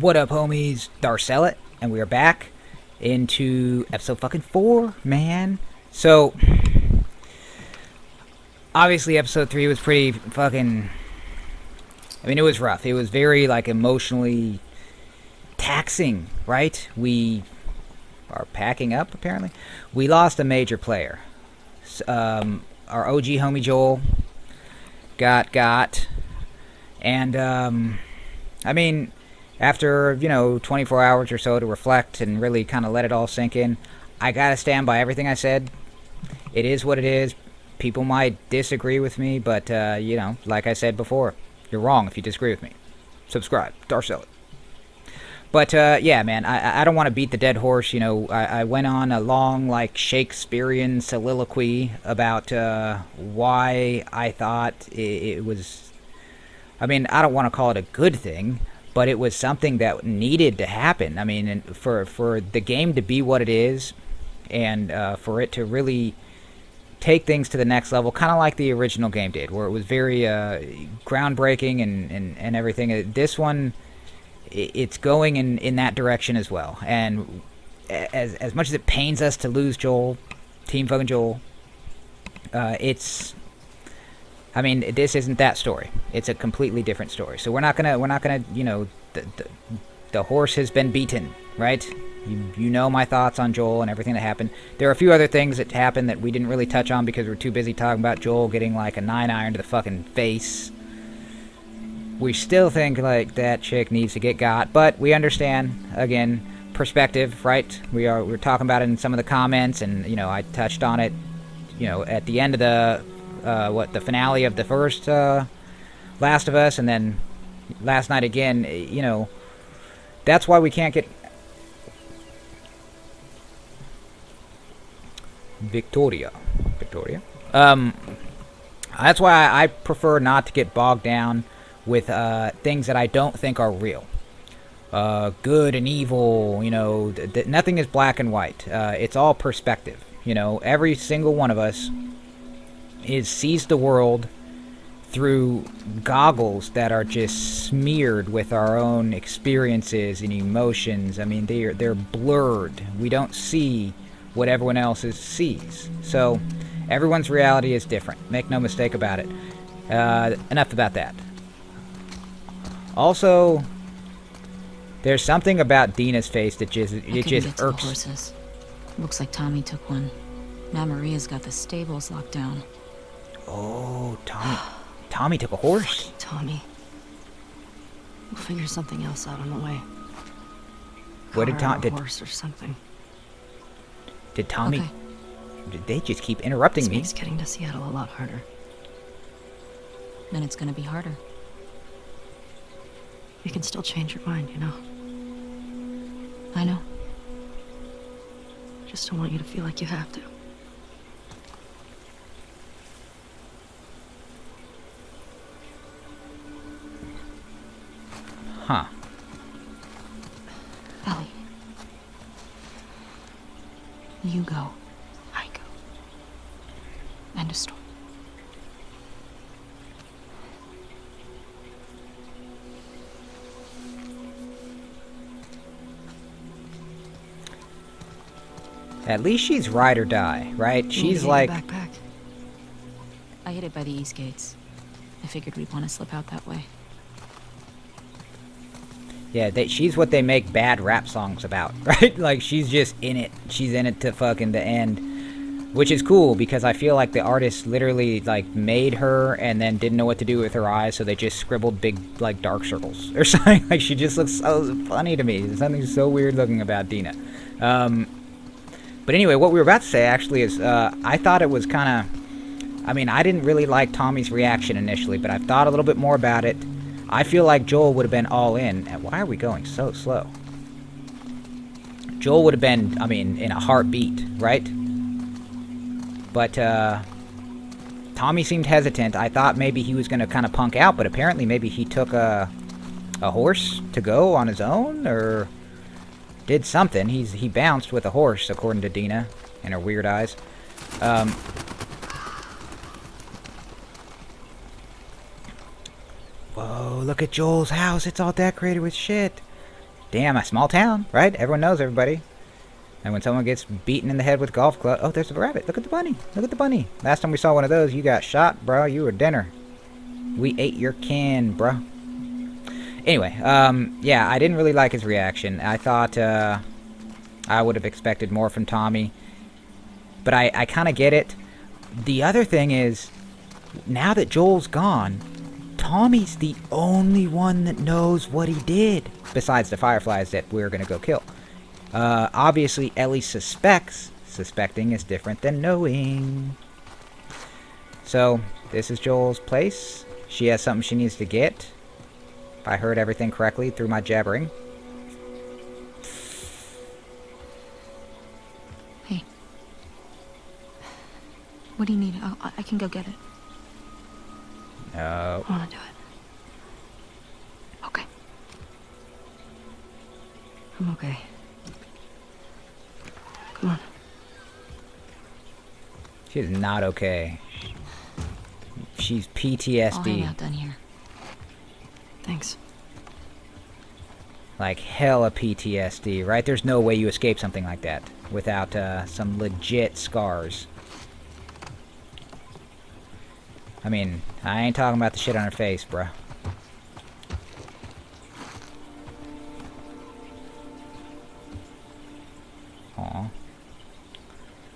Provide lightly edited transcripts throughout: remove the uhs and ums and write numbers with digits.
What up, homies? Darth Zellett, and we are back into episode fucking 4, man. So, obviously, episode 3 was pretty fucking. I mean, it was rough. It was very, like, emotionally taxing, right? We are packing up, apparently. We lost a major player. Our OG homie Joel got. And, I mean, after, 24 hours or so to reflect and really kind of let it all sink in, I gotta stand by everything I said. It is what it is. People might disagree with me, but, like I said before, you're wrong if you disagree with me. Subscribe. Darth Zellett. But, yeah, man, I don't want to beat the dead horse. I went on a long, like, Shakespearean soliloquy about why I thought it was... I mean, I don't want to call it a good thing, but it was something that needed to happen. I mean, and for the game to be what it is, and for it to really take things to the next level, kind of like the original game did, where it was very groundbreaking and everything. This one, it's going in that direction as well. And as much as it pains us to lose Joel, Team fucking Joel, it's... I mean, this isn't that story. It's a completely different story. So we're not gonna, the horse has been beaten, right? You know my thoughts on Joel and everything that happened. There are a few other things that happened that we didn't really touch on because we're too busy talking about Joel getting like a 9-iron to the fucking face. We still think like that chick needs to get got, but we understand, again, perspective, right? We're talking about it in some of the comments, and I touched on it, at the end of the finale of the first Last of Us, and then last night again. That's why we can't get Victoria. That's why I prefer not to get bogged down with things that I don't think are real. Good and evil, nothing is black and white. It's all perspective. Every single one of us sees the world through goggles that are just smeared with our own experiences and emotions. I mean, they're blurred. We don't see what everyone else sees. So everyone's reality is different. Make no mistake about it. Enough about that. Also, there's something about Dina's face that just irks. The horses. Looks like Tommy took one. Now Maria's got the stables locked down. Oh, Tommy took a horse. Fucking Tommy. We'll figure something else out on the way. What did Tommy? Horse or something. Did Tommy? Okay. Did they just keep interrupting me? This makes getting to Seattle a lot harder. Then it's gonna be harder. You can still change your mind, I know. Just don't want you to feel like you have to. Huh. Ellie. You go. I go. End of story. At least she's ride or die, right? She's like... Backpack. I hid it by the east gates. I figured we'd want to slip out that way. Yeah, she's what they make bad rap songs about, right? Like, she's just in it. She's in it to fucking the end. Which is cool, because I feel like the artist literally, like, made her and then didn't know what to do with her eyes, so they just scribbled big, like, dark circles or something. Like, she just looks so funny to me. There's something so weird looking about Dina. But anyway, what we were about to say, actually, is I thought it was kind of... I mean, I didn't really like Tommy's reaction initially, but I've thought a little bit more about it. I feel like Joel would have been all in. And why are we going so slow? Joel would have been, I mean, in a heartbeat, right? But, Tommy seemed hesitant. I thought maybe he was going to kind of punk out, but apparently maybe he took a horse to go on his own, or did something. He bounced with a horse, according to Dina, and her weird eyes. Whoa, look at Joel's house. It's all decorated with shit. damn, a small town, right? Everyone knows everybody. And when someone gets beaten in the head with golf club, oh, there's a rabbit. Look at the bunny. Look at the bunny. Last time we saw one of those, you got shot, bro. You were dinner. We ate your can, bro. Anyway, yeah, I didn't really like his reaction. I thought I would have expected more from Tommy. But I kind of get it. The other thing is, now that Joel's gone, Tommy's the only one that knows what he did. Besides the Fireflies that we're going to go kill. Obviously, Ellie suspects. Suspecting is different than knowing. So, this is Joel's place. She has something she needs to get. If I heard everything correctly through my jabbering. Hey. What do you need? I can go get it. No. I want to do it. Okay. I'm okay. Come on. She's not okay. She's I'll hang PTSD. out down here. Thanks. Like hella PTSD, right? There's no way you escape something like that without some legit scars. I mean, I ain't talking about the shit on her face, bruh. Aw.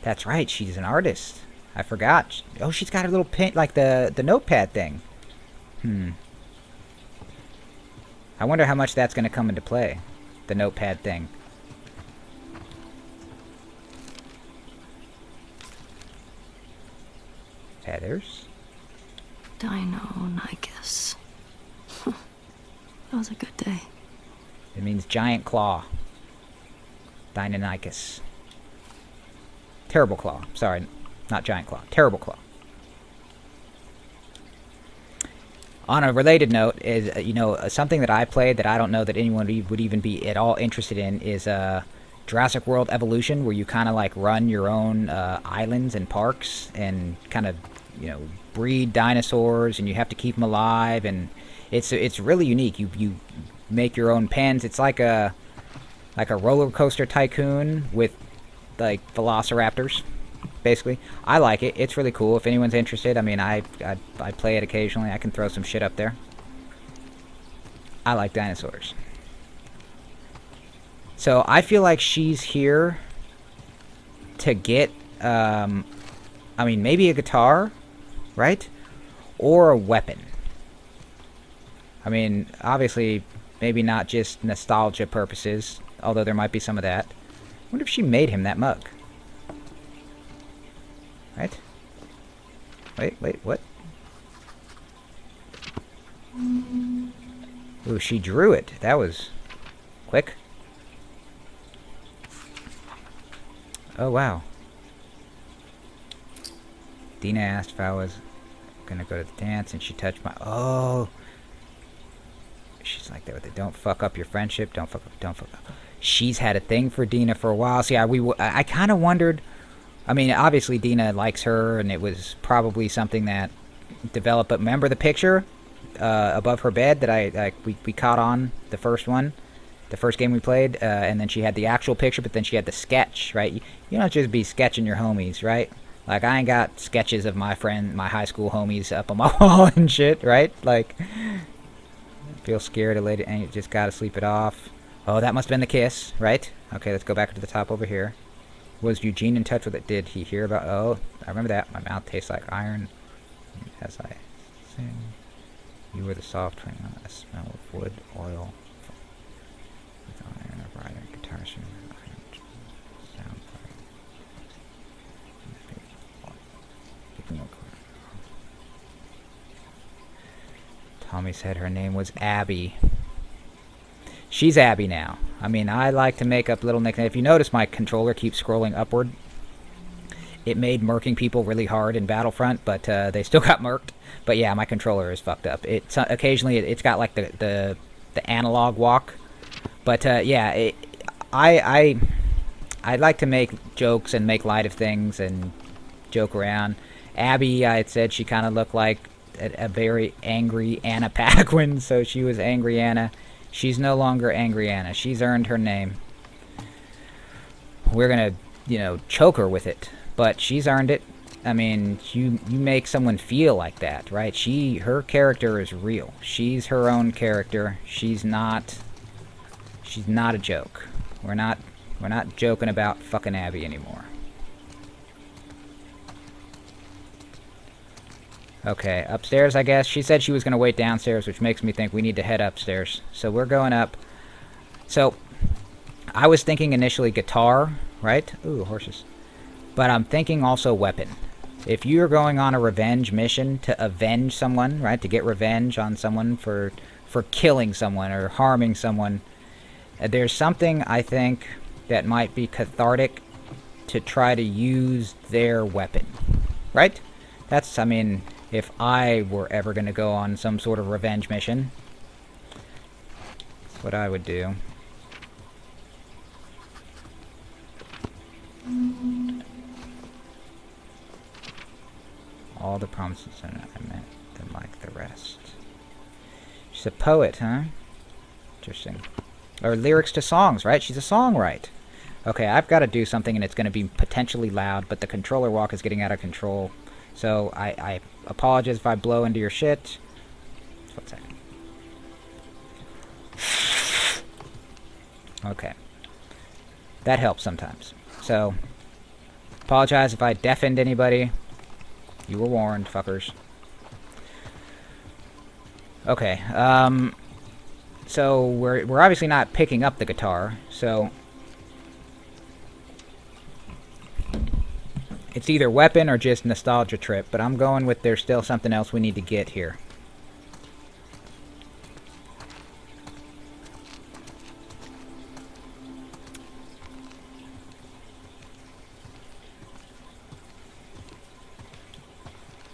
That's right, she's an artist. I forgot. Oh, she's got a little pin, like the notepad thing. I wonder how much that's going to come into play. The notepad thing. Feathers? Dino-nicus. That was a good day. It means giant claw. Deinonychus. Terrible claw. Sorry, not giant claw. Terrible claw. On a related note, is something that I played that I don't know that anyone would even be at all interested in is Jurassic World Evolution, where you kind of like run your own islands and parks and kind of breed dinosaurs, and you have to keep them alive, and it's really unique. You make your own pens. It's like a roller coaster tycoon with like velociraptors. Basically, I like it. It's really cool. If anyone's interested, I mean, I play it occasionally. I can throw some shit up there. I like dinosaurs. So I feel like she's here to get, I mean, maybe a guitar, right? Or a weapon. I mean, obviously, maybe not just nostalgia purposes, although there might be some of that. I wonder if she made him that mug. Right? Wait, what? Ooh, she drew it. That was quick. Oh, wow. Dina asked if I was gonna go to the dance, and she touched my... Oh! She's like that with it. Don't fuck up your friendship. Don't fuck up. She's had a thing for Dina for a while. See, I kind of wondered... I mean, obviously Dina likes her, and it was probably something that developed. But remember the picture above her bed that we caught on the first one, the first game we played, and then she had the actual picture, but then she had the sketch, right? You don't just be sketching your homies, right? Like, I ain't got sketches of my high school homies up on my wall and shit, right? Like, feel scared of lady, and you just gotta sleep it off. Oh, that must have been the kiss, right? Okay, let's go back to the top over here. Was Eugene in touch with it? Did he hear about... Oh, I remember that. My mouth tastes like iron as I sing. You were the soft twin. I smell of wood, oil, with iron, a brighter guitar string, iron, sound fire. Tommy said her name was Abby. She's Abby now. I mean, I like to make up little nicknames. If you notice, my controller keeps scrolling upward. It made murking people really hard in Battlefront, but they still got murked. But yeah, my controller is fucked up. Occasionally it's got like the analog walk. But yeah, I like to make jokes and make light of things and joke around. Abby, I had said she kind of looked like a very angry Anna Paquin, so she was Angry Anna. She's no longer Angry Anna. She's earned her name. We're gonna, you know, choke her with it. But she's earned it. I mean, you make someone feel like that, right? Her character is real. She's her own character. She's not a joke. We're not joking about fucking Abby anymore. Okay, upstairs, I guess. She said she was going to wait downstairs, which makes me think we need to head upstairs. So we're going up. So, I was thinking initially guitar, right? Ooh, horses. But I'm thinking also weapon. If you're going on a revenge mission to avenge someone, right? To get revenge on someone for killing someone or harming someone, there's something, I think, that might be cathartic to try to use their weapon. Right? That's, I mean, if I were ever going to go on some sort of revenge mission, that's what I would do. All the promises I meant them like the rest. She's a poet, huh? Interesting. Or lyrics to songs, right? She's a songwriter. Okay, I've got to do something and it's going to be potentially loud, but the controller walk is getting out of control. So I apologize if I blow into your shit. Just 1 second. Okay. That helps sometimes. So, apologize if I deafened anybody. You were warned, fuckers. Okay, so we're obviously not picking up the guitar, so it's either weapon or just nostalgia trip, but I'm going with there's still something else we need to get here.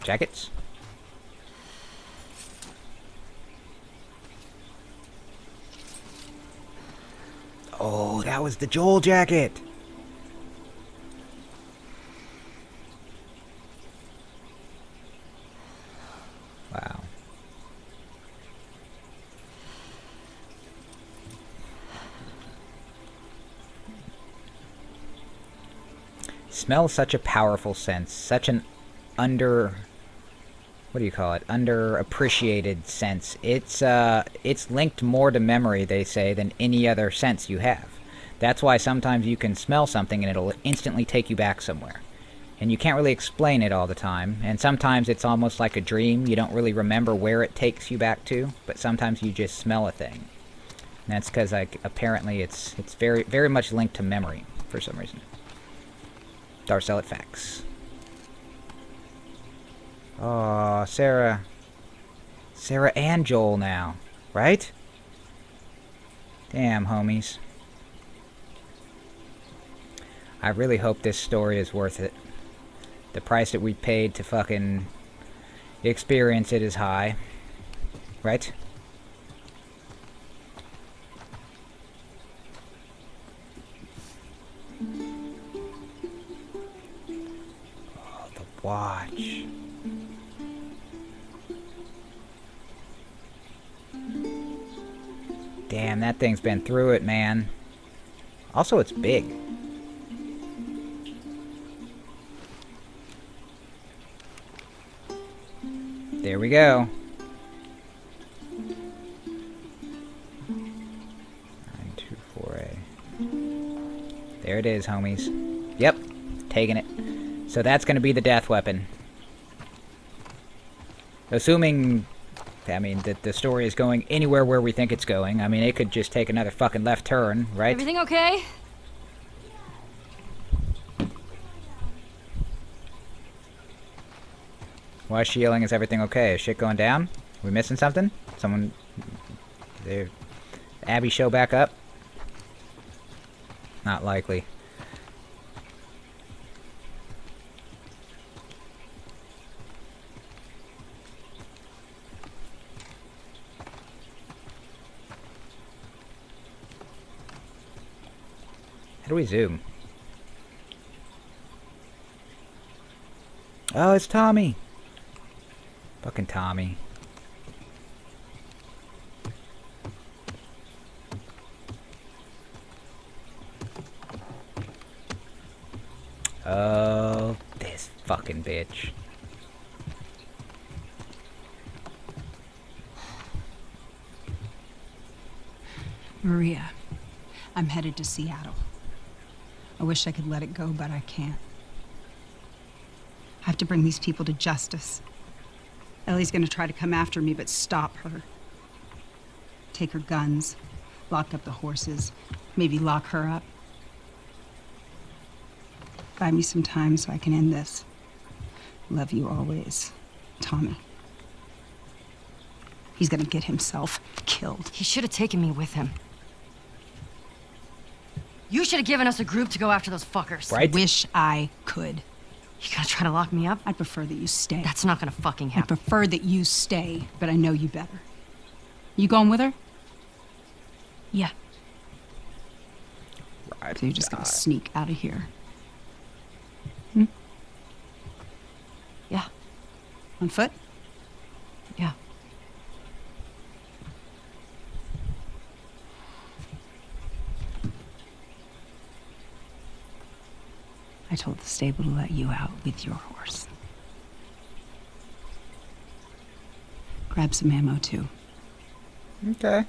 Jackets? Oh, that was the Joel jacket! Wow. Smell is such a powerful sense, such an what do you call it? Underappreciated sense. It's linked more to memory, they say, than any other sense you have. That's why sometimes you can smell something and it'll instantly take you back somewhere. And you can't really explain it all the time. And sometimes it's almost like a dream. You don't really remember where it takes you back to, but sometimes you just smell a thing. And that's because, like, apparently it's very, very much linked to memory for some reason. Darth Zellett facts. Oh, Sarah. Sarah and Joel now, right? Damn, homies. I really hope this story is worth it. The price that we paid to fucking experience it is high. Right? Oh, the watch. Damn, that thing's been through it, man. Also, it's big. There we go. 924A. There it is, homies. Yep, taking it. So that's going to be the death weapon. Assuming, I mean, that the story is going anywhere where we think it's going. I mean, it could just take another fucking left turn, right? Everything okay? Why is she yelling, is everything okay? Is shit going down? We missing something? Someone... There... Abby show back up? Not likely. How do we zoom? Oh, it's Tommy! Fucking Tommy. Oh, this fucking bitch. Maria, I'm headed to Seattle. I wish I could let it go, but I can't. I have to bring these people to justice. Ellie's gonna try to come after me, but stop her. Take her guns, lock up the horses, maybe lock her up. Buy me some time so I can end this. Love you always, Tommy. He's gonna get himself killed. He should have taken me with him. You should have given us a group to go after those fuckers. Right? Wish I could. You gonna try to lock me up? I'd prefer that you stay. That's not gonna fucking I happen. prefer that you stay, but I know you better. You going with her? Yeah. Right. So you're just gonna sneak out of here. Yeah. On foot? Yeah. I told the stable to let you out with your horse. Grab some ammo too. Okay.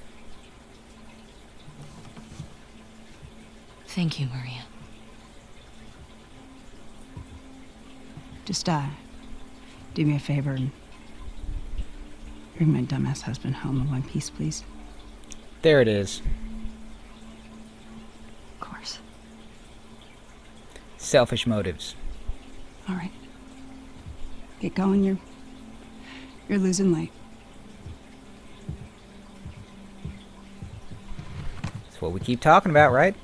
Thank you, Maria. Just do me a favor and bring my dumbass husband home in one piece, please. There it is. Of course. Selfish motives. All right. Get going. You're losing light. That's what we keep talking about, right?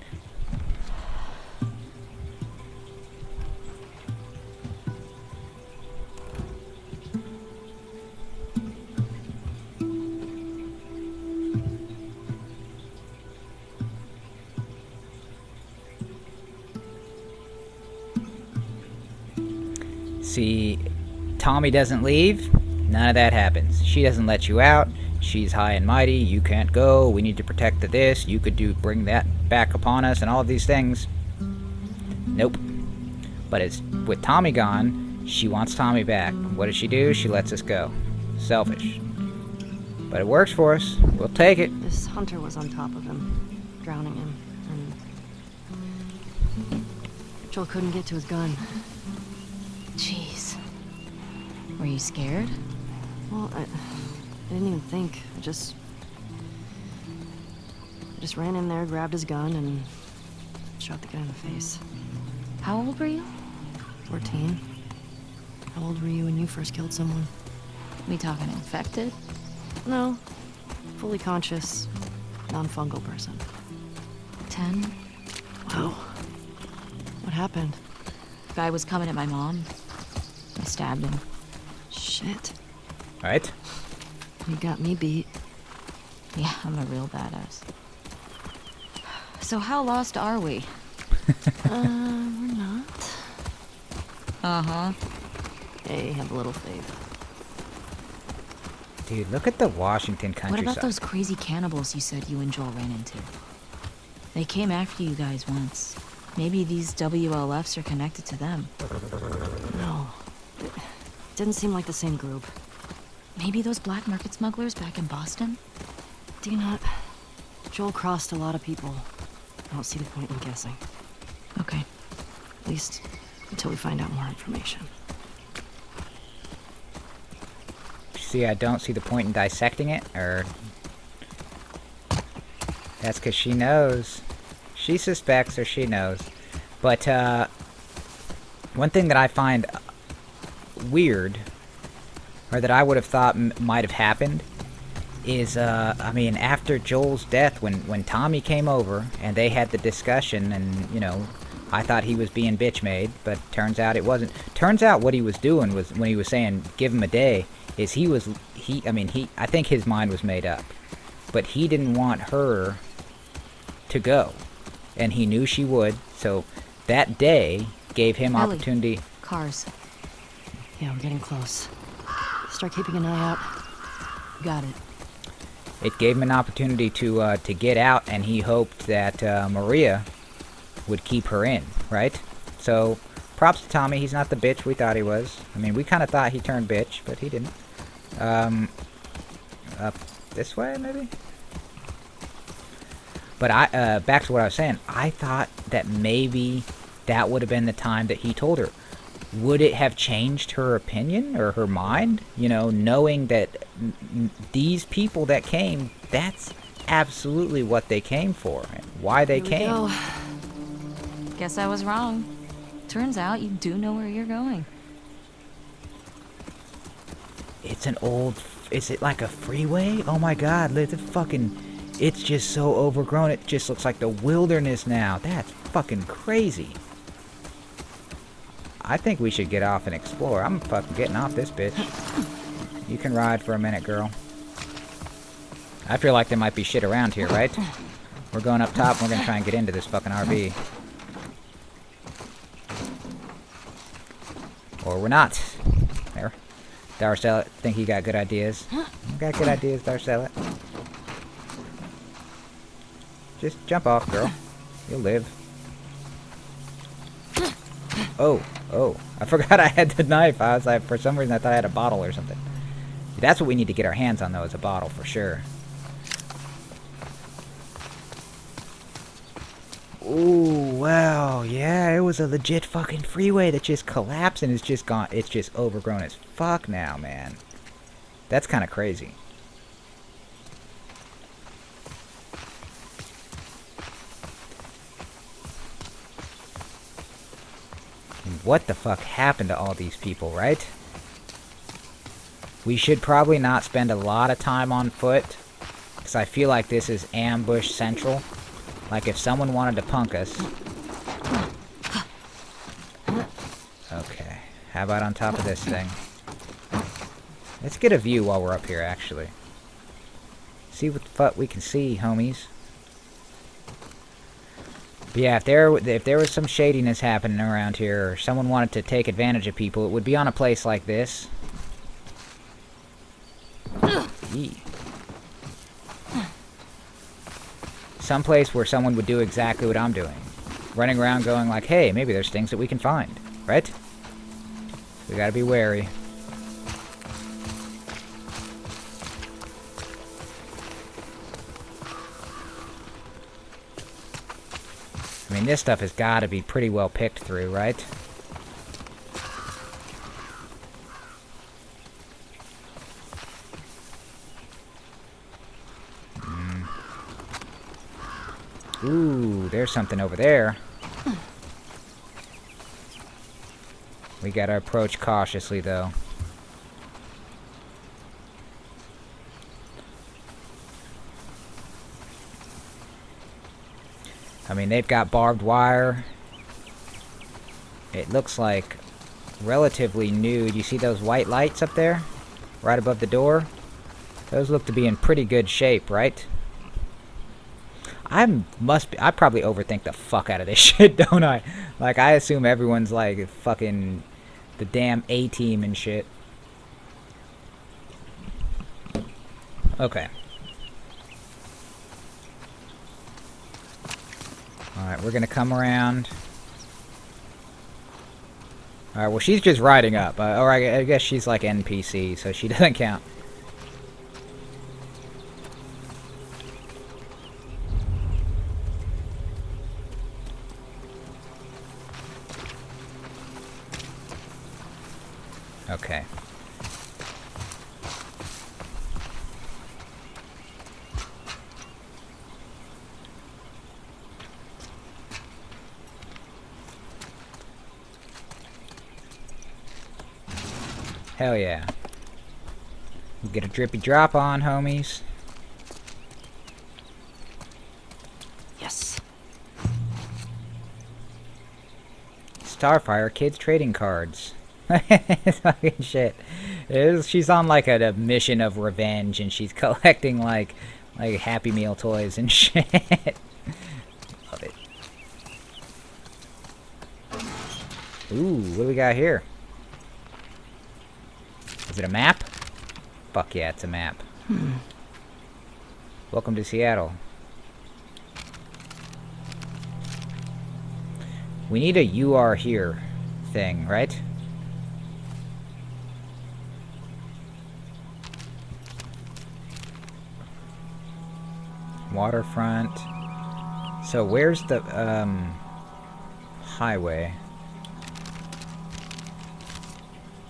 See, Tommy doesn't leave, none of that happens. She doesn't let you out, she's high and mighty, you can't go, we need to protect the this, you could bring that back upon us, and all of these things. Nope. But it's with Tommy gone, she wants Tommy back. What does she do? She lets us go. Selfish. But it works for us. We'll take it. This hunter was on top of him, drowning him, and Joel couldn't get to his gun. Jeez. Were you scared? Well, I didn't even think. I just ran in there, grabbed his gun, and shot the guy in the face. How old were you? 14. How old were you when you first killed someone? We talking infected? No. Fully conscious, non-fungal person. 10? Wow. What happened? Guy was coming at my mom. I stabbed him. Shit. Right? You got me beat. Yeah, I'm a real badass. So how lost are we? We're not. Uh-huh. Hey, have a little faith. Dude, look at the Washington What countryside. about those crazy cannibals you said you and Joel ran into? They came after you guys once. Maybe these WLFs are connected to them. No. It didn't seem like the same group. Maybe those black market smugglers back in Boston? Do not. Joel crossed a lot of people. I don't see the point in guessing. Okay. At least until we find out more information. See, I don't see the point in dissecting it, or... That's because she knows. She suspects or she knows. But, one thing that I find weird, or that I would have thought might have happened, is, I mean, after Joel's death, when Tommy came over, and they had the discussion, and, you know, I thought he was being bitch-made, but turns out it wasn't. Turns out what he was doing was, when he was saying, give him a day, is I think his mind was made up. But he didn't want her to go. And he knew she would, so that day gave him Ellie. opportunity. Cars. Yeah, we're getting close. Start keeping an eye out. Got it. It gave him an opportunity to get out, and he hoped that Maria would keep her in, right? So props to Tommy. He's not the bitch we thought he was. I mean, we kind of thought he turned bitch, but he didn't. Up this way, maybe? But back to what I was saying. I thought that maybe that would have been the time that he told her. Would it have changed her opinion or her mind? You know, knowing that these people that came, that's absolutely what they came for. And why they came. Go. Guess I was wrong. Turns out you do know where you're going. It's an old... Is it like a freeway? Oh my god, look at the fucking... It's just so overgrown, it just looks like the wilderness now. That's fucking crazy. I think we should get off and explore. I'm fucking getting off this bitch. You can ride for a minute, girl. I feel like there might be shit around here, right? We're going up top and we're gonna try and get into this fucking RV. Or we're not. There. Darth Zellett, think he got good ideas. You got good ideas, Darth Zellett. Just jump off, girl. You'll live. Oh, oh. I forgot I had the knife. I was like, for some reason I thought I had a bottle or something. That's what we need to get our hands on, though, is a bottle, for sure. Ooh, wow. Yeah, it was a legit fucking freeway that just collapsed and it's just gone. It's just overgrown as fuck now, man. That's kind of crazy. What the fuck happened to all these people, right? We should probably not spend a lot of time on foot, because I feel like this is ambush central. Like if someone wanted to punk us. Okay, how about on top of this thing? Let's get a view while we're up here, actually. See what the fuck we can see, homies. But yeah, if there was some shadiness happening around here, or someone wanted to take advantage of people, it would be on a place like this. Yee. Some place where someone would do exactly what I'm doing. Running around going like, hey, maybe there's things that we can find. Right? We gotta be wary. I mean, this stuff has got to be pretty well picked through, right? Ooh, there's something over there. We gotta approach cautiously, though. I mean, they've got barbed wire. It looks like relatively new. Do you see those white lights up there? Right above the door? Those look to be in pretty good shape, right? I probably overthink the fuck out of this shit, don't I? Like, I assume everyone's like fucking the damn A-team and shit. Okay. Alright, we're gonna come around. Alright, well, she's just riding up. Or I guess she's like NPC, so she doesn't count. Okay. Hell yeah. Get a drippy drop on, homies. Yes. Starfire Kids Trading Cards. Fucking shit. She's on like a mission of revenge and she's collecting like Happy Meal toys and shit. Love it. Ooh, what do we got here? Is it a map? Fuck yeah, it's a map. Welcome to Seattle. We need a "you are here" thing, right? Waterfront. So where's the highway?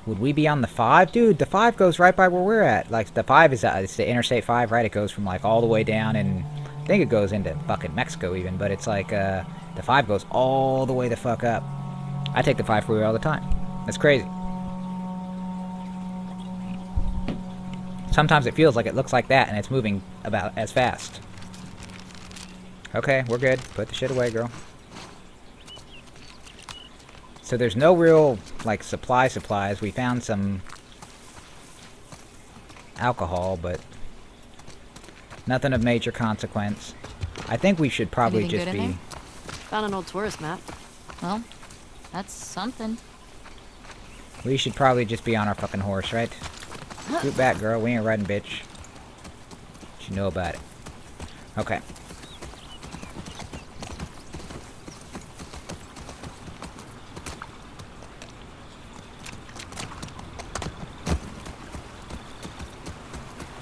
Would we be on the 5? Dude, the 5 goes right by where we're at. Like, the 5 is it's the Interstate 5, right? It goes from, like, all the way down, and I think it goes into fucking Mexico even, but it's like, the 5 goes all the way the fuck up. I take the 5 freeway all the time. That's crazy. Sometimes it feels like it looks like that, and it's moving about as fast. Okay, we're good. Put the shit away, girl. So there's no real, like, supplies. We found some alcohol, but nothing of major consequence. I think we should probably Anything just good in be... there? Found an old tourist map. Well, that's something. We should probably just be on our fucking horse, right? Scoot back, girl. We ain't riding, bitch. You know about it. Okay.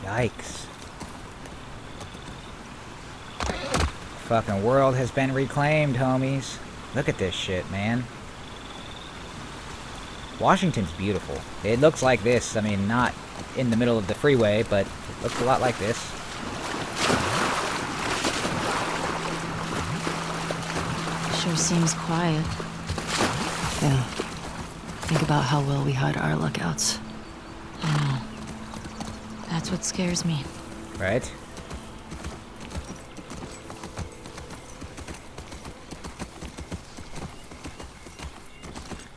Yikes. Fucking world has been reclaimed, homies. Look at this shit, man. Washington's beautiful. It looks like this. I mean, not in the middle of the freeway, but it looks a lot like this. Sure seems quiet. Yeah. Think about how well we hide our lookouts. I know. That's what scares me. Right?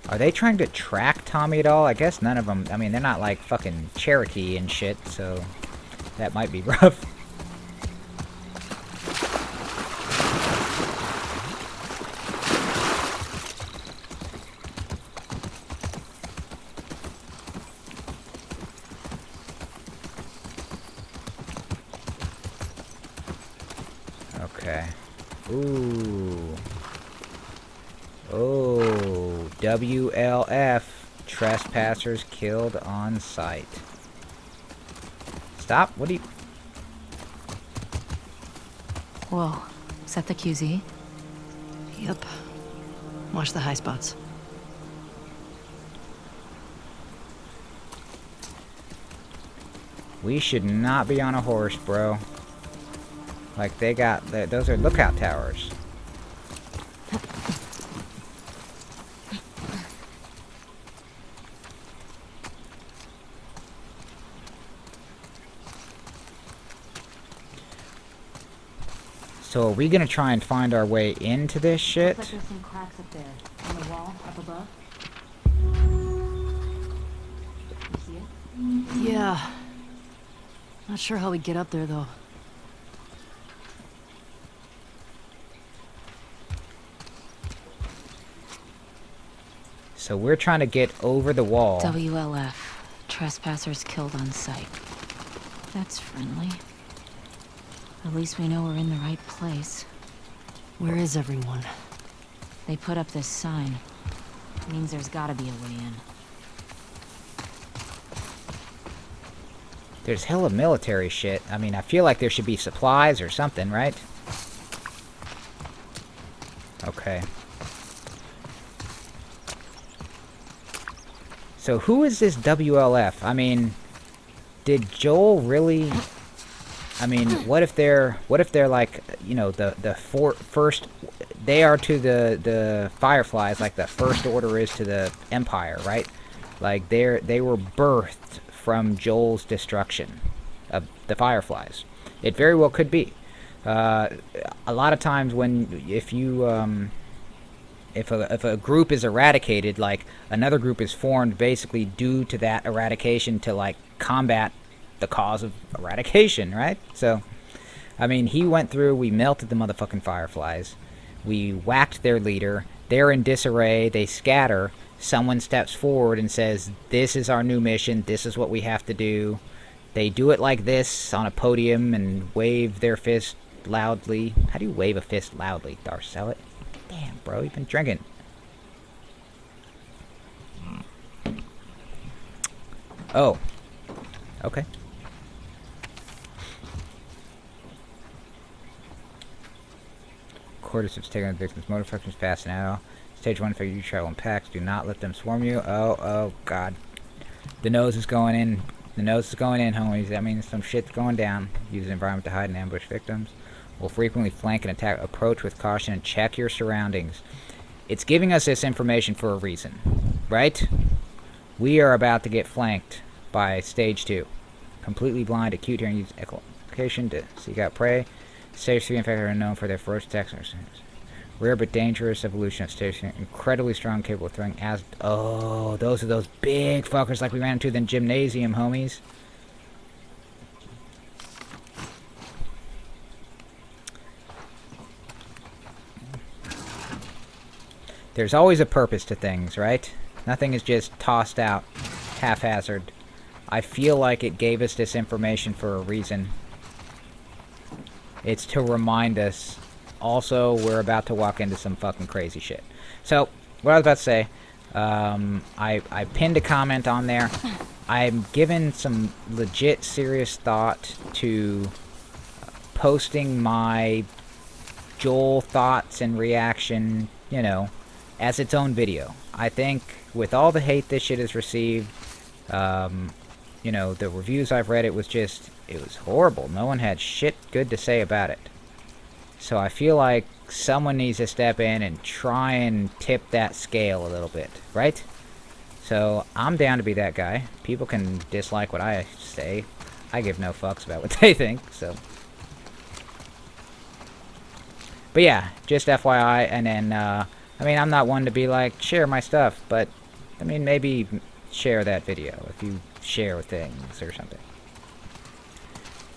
Are they trying to track Tommy at all? I guess none of them. I mean, they're not like fucking Cherokee and shit, so that might be rough. Okay. Ooh. Oh, WLF. Trespassers killed on sight. Stop. What do you... Whoa. Is that the QZ? Yep. Watch the high spots. We should not be on a horse, bro. Like, they got... Those are lookout towers. So are we gonna try and find our way into this shit? Looks like there's some cracks up there. On the wall, up above. You see it? Yeah. Not sure how we get up there, though. So we're trying to get over the wall. WLF. Trespassers killed on sight. That's friendly. At least we know we're in the right place. Where is everyone? They put up this sign. Means there's gotta be a way in. There's hella military shit. I mean, I feel like there should be supplies or something, right? Okay. So who is this WLF? I mean, did Joel really... I mean, what if they're like, you know, the first... They are to the Fireflies like the First Order is to the Empire, right? Like, they were birthed from Joel's destruction of the Fireflies. It very well could be. A lot of times when... If you... If a group is eradicated, like, another group is formed basically due to that eradication to, like, combat the cause of eradication, right? So, I mean, he went through, we melted the motherfucking Fireflies. We whacked their leader. They're in disarray. They scatter. Someone steps forward and says, this is our new mission. This is what we have to do. They do it like this on a podium and wave their fist loudly. How do you wave a fist loudly, Darth Zellett? Damn, bro, you've been drinking. Oh. Okay. Quarters have taken the victim's motor functions fast now. Stage 1 figure, you travel in packs. Do not let them swarm you. Oh, God. The nose is going in. The nose is going in, homies. That means some shit's going down. Use the environment to hide and ambush victims. Will frequently flank and attack. Approach with caution and check your surroundings. It's giving us this information for a reason, right? We are about to get flanked by Stage 2. Completely blind, acute hearing, use echolocation to seek out prey. Stage 3 infected are known for their ferocious attacks. Rare but dangerous evolution of Stage 3. Incredibly strong, capable of throwing as... Oh, those are those big fuckers like we ran into in the gymnasium, homies. There's always a purpose to things, right? Nothing is just tossed out haphazard. I feel like it gave us this information for a reason. It's to remind us. Also, we're about to walk into some fucking crazy shit. So, what I was about to say, I pinned a comment on there. I'm giving some legit serious thought to posting my Joel thoughts and reaction, you know, as its own video. I think with all the hate this shit has received, you know, the reviews I've read, it was horrible. No one had shit good to say about it. So I feel like someone needs to step in and try and tip that scale a little bit, right? So I'm down to be that guy. People can dislike what I say. I give no fucks about what they think, so. But yeah, just FYI, and then, I mean, I'm not one to be like, share my stuff, but, I mean, maybe share that video if you share things or something.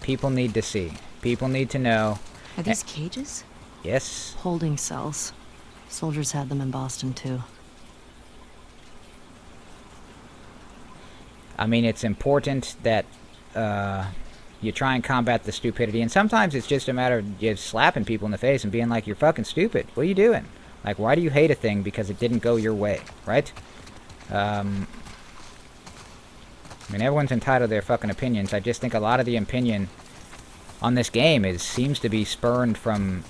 People need to see. People need to know. Are these cages? Yes. Holding cells. Soldiers had them in Boston, too. I mean, it's important that you try and combat the stupidity, and sometimes it's just a matter of just slapping people in the face and being like, you're fucking stupid. What are you doing? Like, why do you hate a thing because it didn't go your way, right? I mean, everyone's entitled to their fucking opinions. I just think a lot of the opinion on this game seems to be spurned from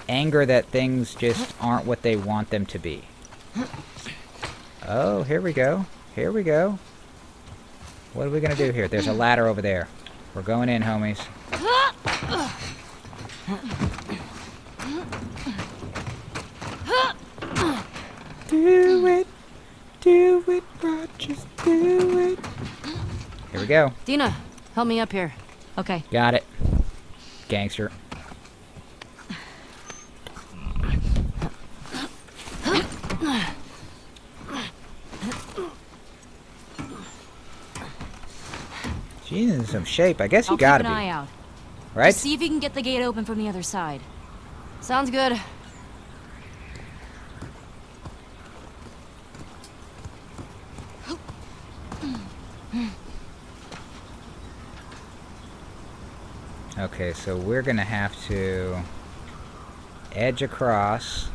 anger that things just aren't what they want them to be. Oh, here we go. Here we go. What are we gonna do here? There's a ladder over there. We're going in, homies. Do it. Do it, Rogers. Do it. Here we go. Dina, help me up here. Okay. Got it. Gangster. She's in some shape. I guess you gotta be. Keep an eye out. Right? Just see if you can get the gate open from the other side. Sounds good. Okay, so we're gonna have to edge across,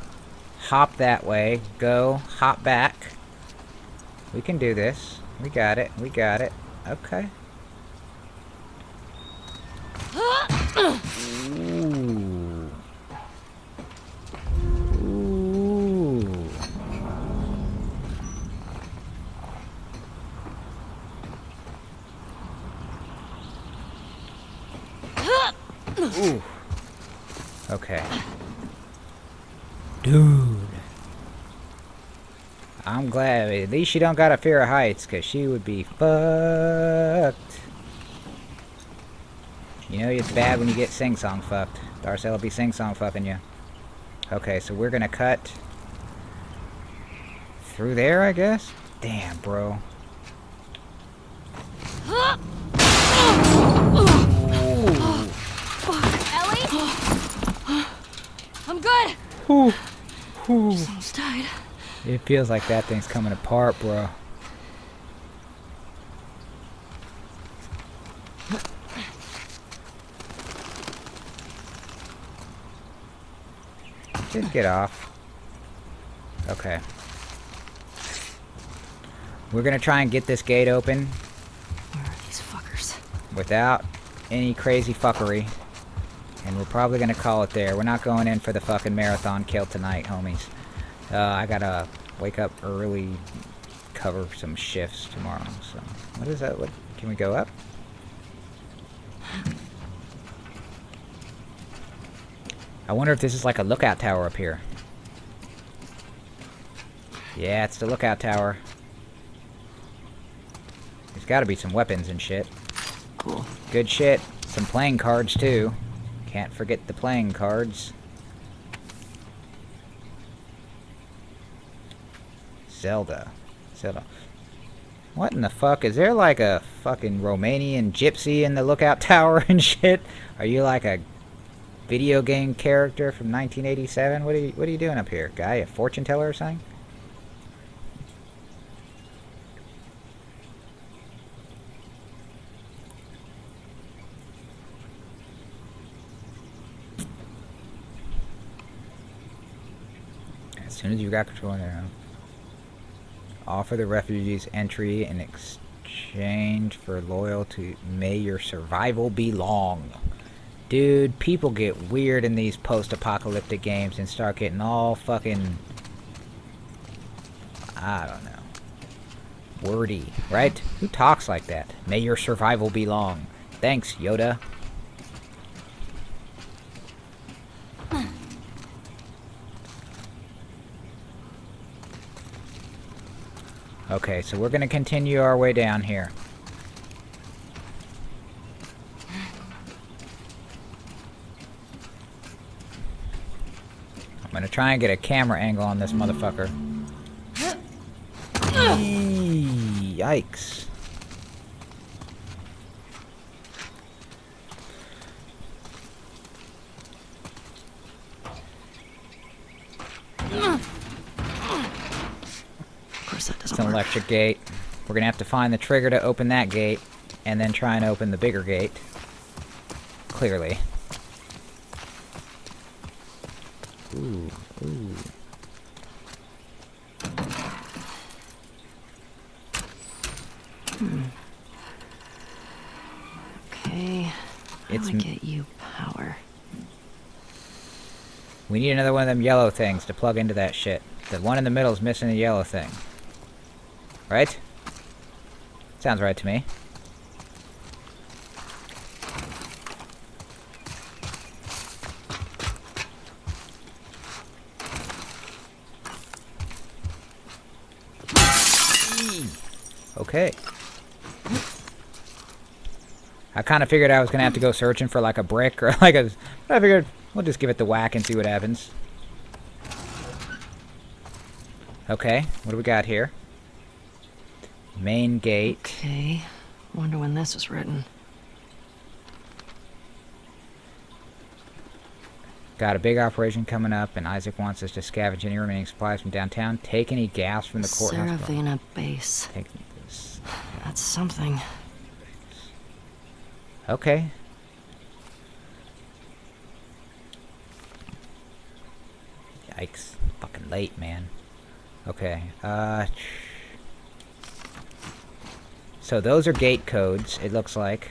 hop that way, go, hop back. We can do this. We got it. We got it. Okay. Ooh. Ooh. Ooh. Okay. Dude. I'm glad. At least she don't got a fear of heights, because she would be fucked. You know it's bad when you get sing-song fucked. Darth will be sing-song fucking you. Okay, so we're gonna cut through there, I guess? Damn, bro. Ellie? I'm good. Ooh. Ooh. Almost died. It feels like that thing's coming apart, bro. Just get off. Okay. We're gonna try and get this gate open Where are these fuckers? without any crazy fuckery. And we're probably gonna call it there. We're not going in for the fucking marathon kill tonight, homies. I gotta wake up early, cover some shifts tomorrow, so... What is that? What? Can we go up? I wonder if this is like a lookout tower up here. Yeah, it's the lookout tower. There's gotta be some weapons and shit. Cool. Good shit. Some playing cards, too. Can't forget the playing cards. Zelda. What in the fuck? Is there like a fucking Romanian gypsy in the lookout tower and shit? Are you like a video game character from 1987? What are you doing up here, guy? A fortune teller or something? As soon as you got control there, offer the refugees entry in exchange for loyalty. May your survival be long. Dude, people get weird in these post-apocalyptic games and start getting all fucking... I don't know. Wordy, right? Who talks like that? May your survival be long. Thanks, Yoda. Okay, so we're gonna continue our way down here. I'm gonna try and get a camera angle on this motherfucker. Yikes. It's an electric gate. We're gonna have to find the trigger to open that gate, and then try and open the bigger gate. Clearly. Ooh, ooh. Okay. How do I get you power? We need another one of them yellow things to plug into that shit. The one in the middle is missing a yellow thing. Right? Sounds right to me. Okay. I kind of figured I was gonna have to go searching for like a brick or like a... I figured we'll just give it the whack and see what happens. Okay, what do we got here? Main gate. Okay. Wonder when this was written. Got a big operation coming up, and Isaac wants us to scavenge any remaining supplies from downtown. Take any gas from the courthouse. Saravena base. Take this. That's something. Okay. Yikes. Fucking late, man. Okay. So those are gate codes, it looks like.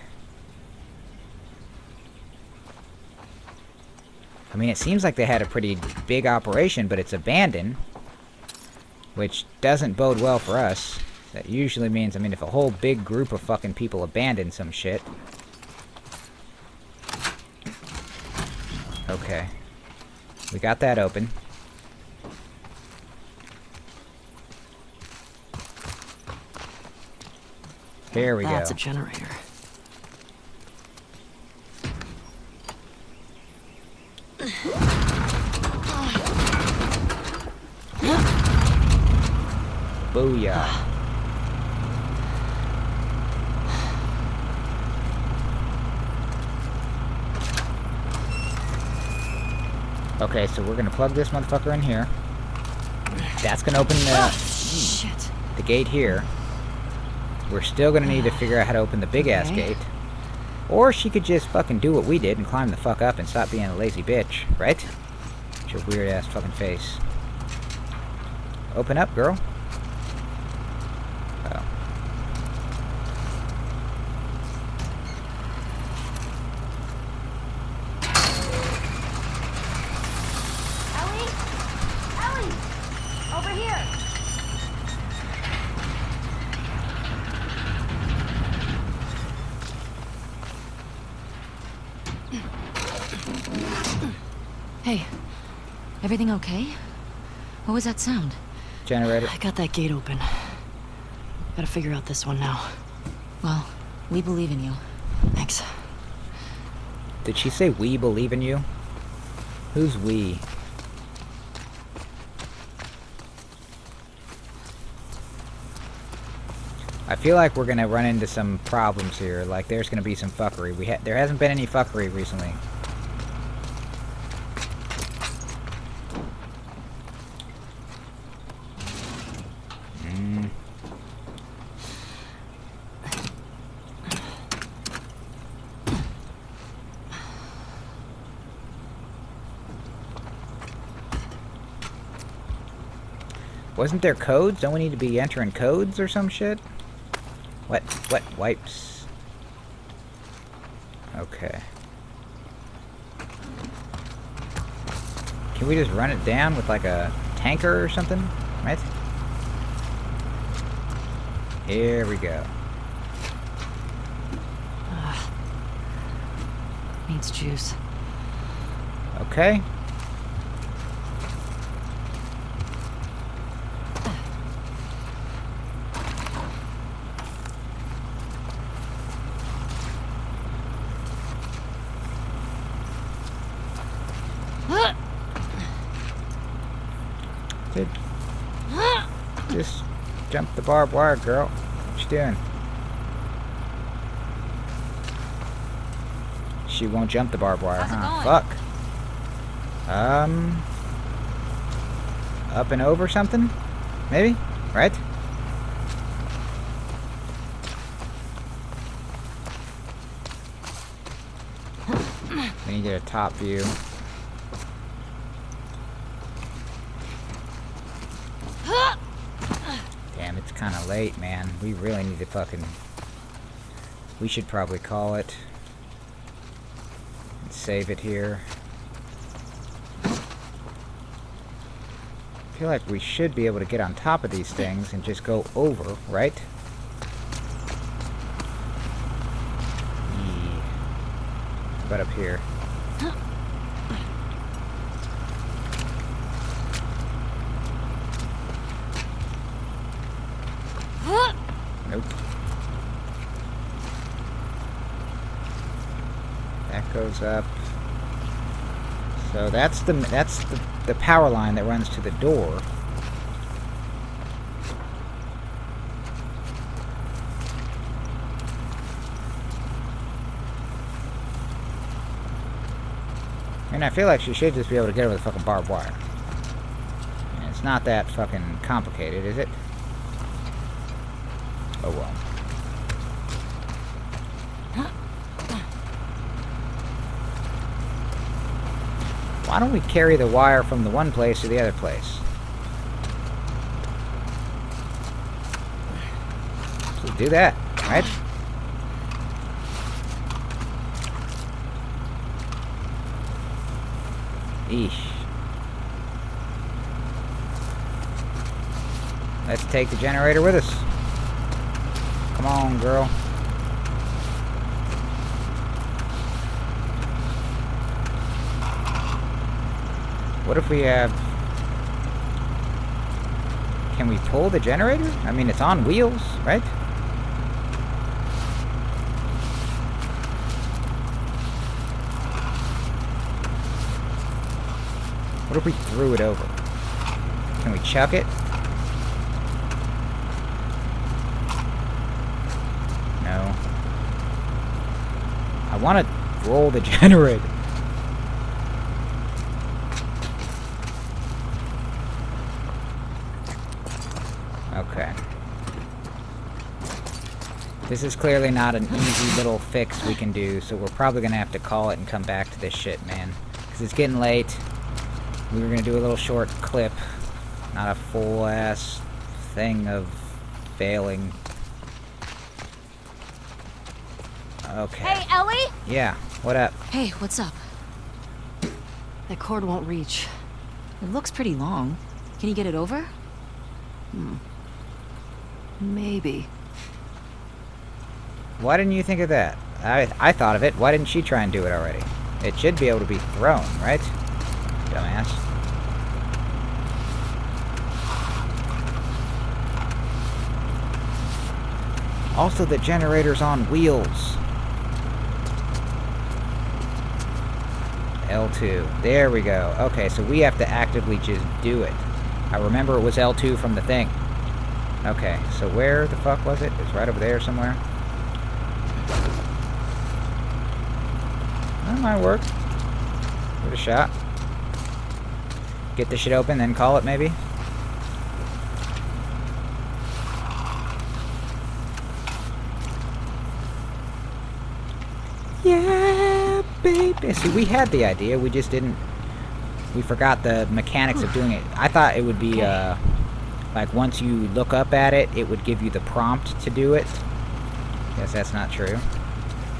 I mean, it seems like they had a pretty big operation, but it's abandoned. Which doesn't bode well for us. That usually means, I mean, if a whole big group of fucking people abandon some shit. Okay. We got that open. Here we go. That's a generator. Booyah. Okay, so we're gonna plug this motherfucker in here. That's gonna open the gate here. We're still gonna need to figure out how to open the big-ass gate. Or she could just fucking do what we did and climb the fuck up and stop being a lazy bitch, right? With your weird-ass fucking face. Open up, girl. Hey, everything okay? What was that sound? Generator. I got that gate open. Gotta figure out this one now. Well, we believe in you. Thanks. Did she say we believe in you? Who's we? I feel like we're gonna run into some problems here. Like there's gonna be some fuckery. There hasn't been any fuckery recently. Wasn't there codes? Don't we need to be entering codes or some shit? Wet wipes. Okay. Can we just run it down with like a tanker or something? Right? Here we go. Needs juice. Okay. Just jump the barbed wire, girl. What you doing? She won't jump the barbed wire, How's it huh? going? Fuck. Up and over something? Maybe? Right? We need to get a top view. Damn, it's kind of late, man. We really need to fucking... We should probably call it. And save it here. I feel like we should be able to get on top of these things and just go over, right? Yeah. But up here. Nope. That goes up. So that's the power line that runs to the door. And I feel like she should just be able to get over the fucking barbed wire. And it's not that fucking complicated, is it? Oh well. Why don't we carry the wire from the one place to the other place? So do that, right? Eesh. Let's take the generator with us. Come on, girl. What if we have... Can we pull the generator? I mean, it's on wheels, right? What if we threw it over? Can we chuck it? No. I want to roll the generator. Okay. This is clearly not an easy little fix we can do, so we're probably going to have to call it and come back to this shit, man. Because it's getting late. We were going to do a little short clip, not a full-ass thing of failing. Okay. Hey, Ellie? Yeah, what up? Hey, what's up? That cord won't reach. It looks pretty long. Can you get it over? Maybe. Why didn't you think of that? I thought of it. Why didn't she try and do it already? It should be able to be thrown, right? Dumbass. Also, the generator's on wheels. L2. There we go. Okay, so we have to actively just do it. I remember it was L2 from the thing. Okay, so where the fuck was it? It's right over there somewhere. That might work. Give it a shot. Get this shit open, then call it maybe. Yeah, baby. See, we had the idea. We just didn't... We forgot the mechanics of doing it. I thought it would be, like, once you look up at it, it would give you the prompt to do it. Guess that's not true.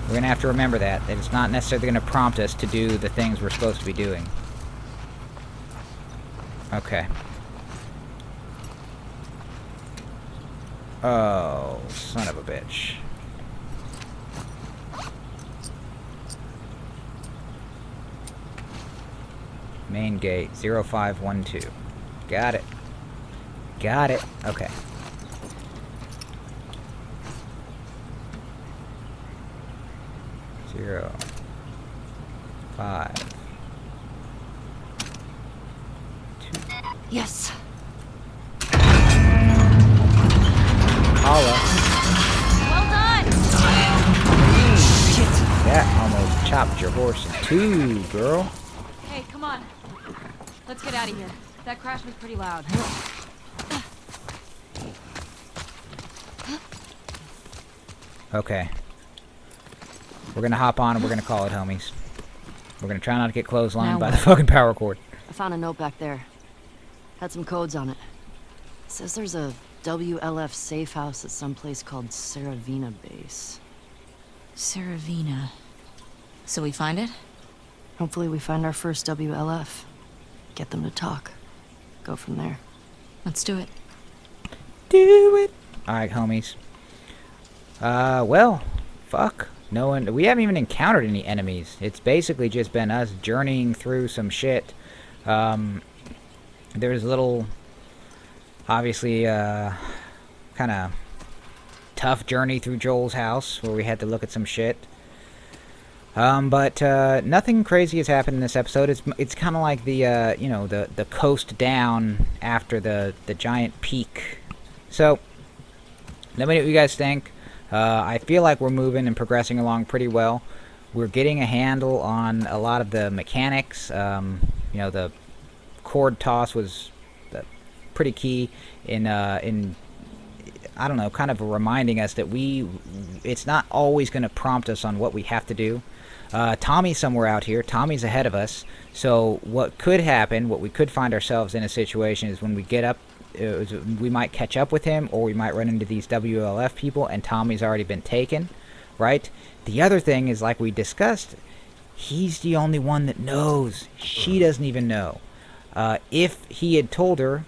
We're going to have to remember that it's not necessarily going to prompt us to do the things we're supposed to be doing. Okay. Oh, son of a bitch. Main gate, 0512. Got it. Got it. Okay. Zero. 5. 2. Yes. Holla. Well done! That almost chopped your horse in two, girl. Hey, come on. Let's get out of here. That crash was pretty loud. Okay. We're gonna hop on and we're gonna call it, homies. We're gonna try not to get clotheslined Now by the what? fucking power cord. I found a note back there. Had some codes on it. Says there's a WLF safe house at some place called Saravina Base. Saravina. So we find it? Hopefully we find our first WLF. Get them to talk. Go from there. Let's do it. Do it. Alright, homies. Well, fuck. No one. We haven't even encountered any enemies. It's basically just been us journeying through some shit. There's a little, obviously, kind of tough journey through Joel's house where we had to look at some shit. But nothing crazy has happened in this episode. It's kind of like the you know, the coast down after the giant peak. So let me know what you guys think. I feel like we're moving and progressing along pretty well. We're getting a handle on a lot of the mechanics. You know, the cord toss was pretty key in I don't know, kind of reminding us that it's not always going to prompt us on what we have to do. Tommy's somewhere out here. Tommy's ahead of us. So what could happen, what we could find ourselves in a situation is when we get up, we might catch up with him, or we might run into these WLF people and Tommy's already been taken, right? The other thing is, like we discussed, he's the only one that knows. She doesn't even know. If he had told her,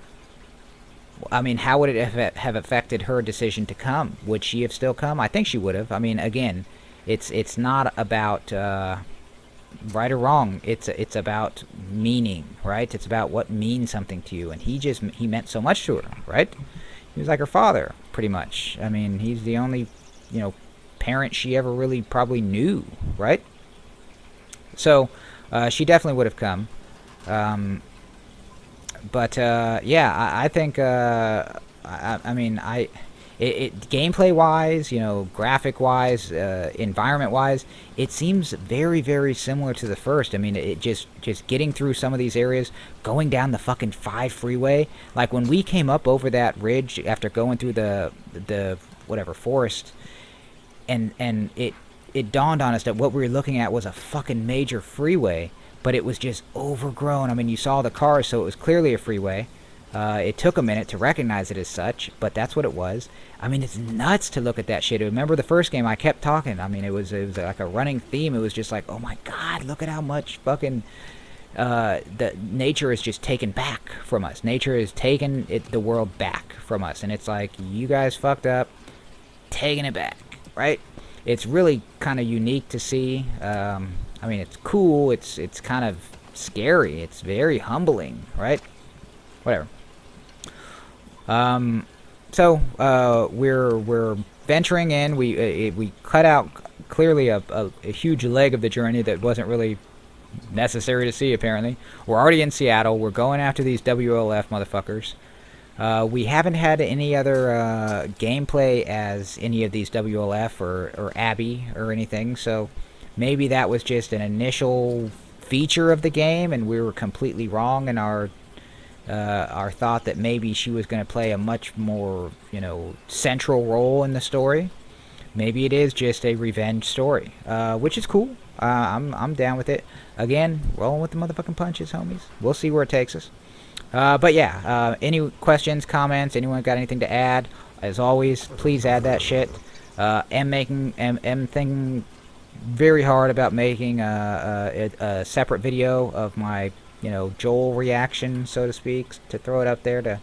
I mean, how would it have affected her decision to come? Would she have still come? I think she would have. I mean, again, it's not about right or wrong. It's about meaning, right? It's about what means something to you. And he meant so much to her, right? He was like her father, pretty much. I mean, he's the only, you know, parent she ever really probably knew, right? So she definitely would have come. But yeah, I think I mean, gameplay wise, you know, graphic wise, environment wise, it seems very, very similar to the first. I mean, it just getting through some of these areas, going down the fucking 5 freeway, like when we came up over that ridge after going through the whatever forest, and it dawned on us that what we were looking at was a fucking major freeway. But it was just overgrown. I mean, you saw the cars, so it was clearly a freeway. It took a minute to recognize it as such, but that's what it was. I mean, it's nuts to look at that shit. Remember the first game, I kept talking. I mean, it was like a running theme. It was just like, oh my god, look at how much fucking the nature is just taken back from us. Nature has taken the world back from us. And it's like, you guys fucked up, taking it back, right? It's really kind of unique to see. I mean, it's cool. It's kind of scary. It's very humbling, right? Whatever. We're venturing in. We cut out clearly a huge leg of the journey that wasn't really necessary to see, apparently. We're already in Seattle. We're going after these WLF motherfuckers. We haven't had any other gameplay as any of these WLF or Abby or anything, so maybe that was just an initial feature of the game, and we were completely wrong in our thought that maybe she was going to play a much more, central role in the story. Maybe it is just a revenge story, which is cool. I'm down with it. Again, rolling with the motherfucking punches, homies. We'll see where it takes us. But yeah, any questions, comments, anyone got anything to add? As always, please add that shit. I'm thinking very hard about making a separate video of my, Joel reaction, so to speak, to throw it up there to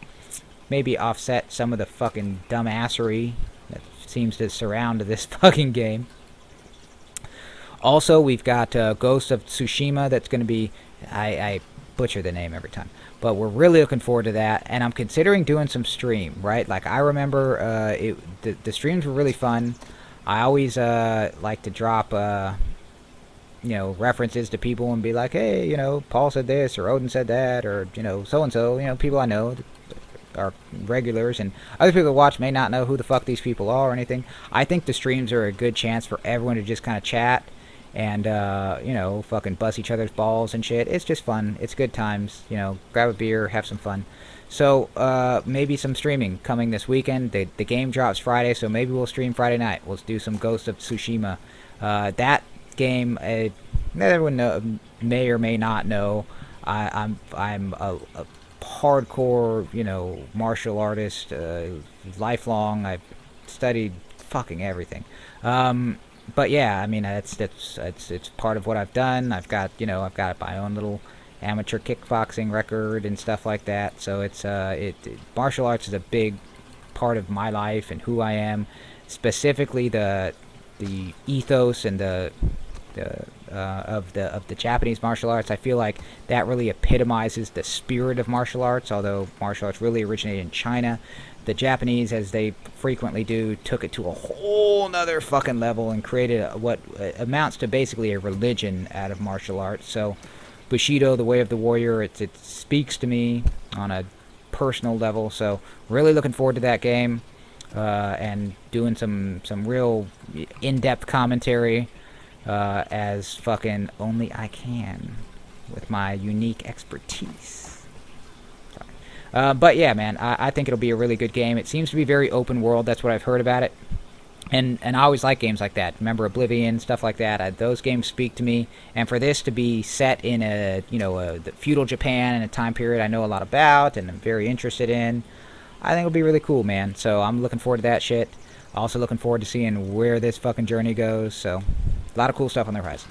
maybe offset some of the fucking dumbassery that seems to surround this fucking game. Also, we've got Ghost of Tsushima that's going to be... I butcher the name every time. But we're really looking forward to that. And I'm considering doing some stream, right? Like, I remember the streams were really fun. I always like to drop, references to people and be like, hey, Paul said this, or Odin said that, or, so-and-so, people I know are regulars, and other people that watch may not know who the fuck these people are or anything. I think the streams are a good chance for everyone to just kind of chat and, fucking bust each other's balls and shit. It's just fun. It's good times. Grab a beer, have some fun. So, maybe some streaming coming this weekend. The game drops Friday, so maybe we'll stream Friday night. We'll do some Ghost of Tsushima. That game, everyone may or may not know, I'm a hardcore, martial artist, lifelong. I've studied fucking everything. But yeah, I mean, it's part of what I've done. I've got my own little amateur kickboxing record and stuff like that. So it's martial arts is a big part of my life and who I am. Specifically, the ethos and the Japanese martial arts. I feel like that really epitomizes the spirit of martial arts. Although martial arts really originated in China, the Japanese, as they frequently do, took it to a whole nother fucking level and created what amounts to basically a religion out of martial arts. So Bushido, the way of the warrior, it speaks to me on a personal level. So really looking forward to that game and doing some real in-depth commentary as fucking only I can with my unique expertise. But yeah, man, I think it'll be a really good game. It seems to be very open world. That's what I've heard about it. And I always like games like that. Remember Oblivion, stuff like that. Those games speak to me. And for this to be set in the feudal Japan in a time period I know a lot about and I'm very interested in, I think it'll be really cool, man. So I'm looking forward to that shit. Also looking forward to seeing where this fucking journey goes. So a lot of cool stuff on the horizon.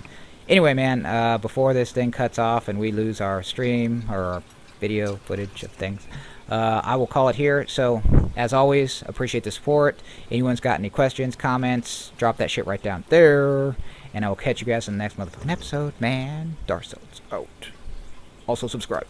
Anyway, man, before this thing cuts off and we lose our stream or our video footage of things, I will call it here. So, as always, appreciate the support. Anyone's got any questions, comments, drop that shit right down there. And I will catch you guys in the next motherfucking episode, man. Darth out. Also, subscribe.